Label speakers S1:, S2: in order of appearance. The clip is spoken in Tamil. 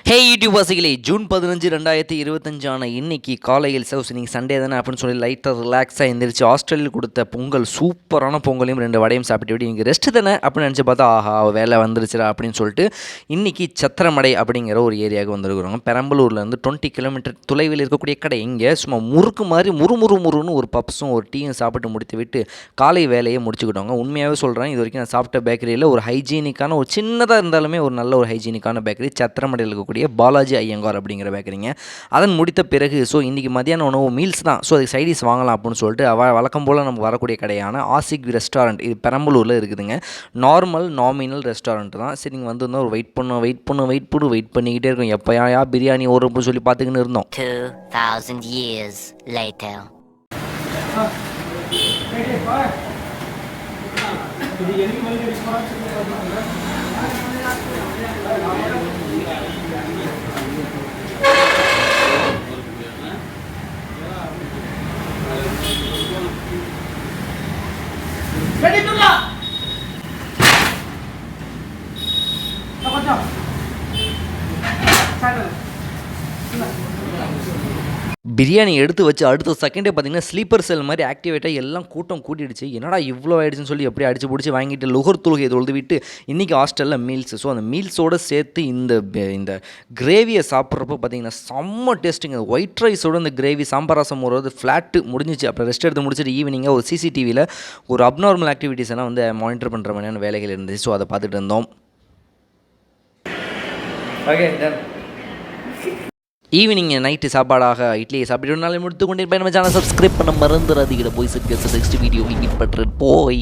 S1: ஹே யூடியூப் வாசிகளே, ஜூன் 15 2025 இன்னைக்கு காலையில் நீங்கள் சண்டே தானே அப்படின்னு சொல்லி லைட்டாக ரிலாக்ஸாக எழுந்திரிச்சு ஆஸ்திரேலியில் கொடுத்த பொங்கல், சூப்பரான பொங்கலையும் 2 வடையும் சாப்பிட்டு விட்டு இன்றைக்கி ரெஸ்ட்டு தானே அப்படின்னு நினச்சி பார்த்தா, ஆஹா வேலை வந்துருச்சுடா அப்படின்னு சொல்லிட்டு இன்றைக்கி சத்திரமடை அப்படிங்கிற ஒரு ஏரியாவுக்கு வந்துருக்குறோங்க. பெரம்பலூர்லேருந்து 20 கிலோமீட்டர் தொலைவில் இருக்கக்கூடிய கடை. இங்கே சும்மா முறுக்கு மாதிரி முறுமுறுன்னு ஒரு பப்ஸும் ஒரு டீயும் சாப்பிட்டு முடித்து விட்டு காலை வேலையை முடிச்சுக்கிட்டோங்க. உண்மையாகவே சொல்கிறேன், இது வரைக்கும் நான் சாப்பிட்ட பேக்கரியில் ஒரு ஹைஜீனிக்கான, ஒரு சின்னதாக இருந்தாலுமே ஒரு நல்ல ஒரு ஹைஜீனிக்கான பேக்கரி சத்திரமடையில் இருக்கக்கூடிய பாலாஜி ஐயங்கார் அப்படிங்கிற பேக்கரிங்க. அதன் முடித்த பிறகு இன்றைக்கி மதியான உணவு மீல்ஸ் தான், அதுக்கு சைடிஸ் வாங்கலாம் அப்படின்னு சொல்லிட்டு வழக்கம் போல் நம்ம வரக்கூடிய கடையான ஆசிக் ரெஸ்டாரண்ட், இது பெரம்பலூரில் இருக்குதுங்க. நாமினல் ரெஸ்டாரண்ட் தான். சரி, நீங்கள் வந்து ஒரு வெயிட் பண்ணிக்கிட்டே இருக்கும். எப்போயா பிரியாணி ஒரு சொல்லி பார்த்துக்கின்னு இருந்தோம்.
S2: 2000 years later.
S1: பிரியாணி எடுத்து வச்சு அடுத்த செகண்டே பார்த்தீங்கன்னா ஸ்லீப்பர் செல் மாதிரி ஆக்டிவேட்டாக எல்லாம் கூட்டம் கூட்டிடுச்சு. என்னடா இவ்வளோ ஆயிடுச்சுன்னு சொல்லி எப்படி அடிச்சு பிடிச்சி வாங்கிட்டு லுகர் தொழுகை தொழுது விட்டு இன்றைக்கி ஹாஸ்டலில் மீல்ஸ். அந்த மீல்ஸோடு சேர்த்து இந்த கிரேவியை சாப்பிட்றப்போ பார்த்தீங்கன்னா செம்ம டேஸ்ட்டுங்க. ஒயிட் ரைஸோட இந்த கிரேவி சாம்பார் ரசம் ஒரு ஃப்ளாட்டு முடிஞ்சிச்சு. அப்புறம் ரெஸ்ட் எடுத்து முடிச்சுட்டு ஈவினிங்காக ஒரு சிசிடிவியில் ஒரு அப்நார்மல் ஆக்டிவிட்டீஸ் எல்லாம் வந்து மானிட்டர் பண்ணுற மாதிரியான வேலைகள் இருந்துச்சு. அதை பார்த்துட்டு இருந்தோம். ஓகே, ஈவினிங் நைட்டு சாப்பாடாக இட்லியை சாப்பிட்டு நாளை முடித்து கொண்டிருப்பேன். நம்ம சேனல் சப்ஸ்கிரைப் பண்ண மறந்துடாதீங்க. போய் நெக்ஸ்ட் வீடியோ மீட் பண்ணுறேன். போய்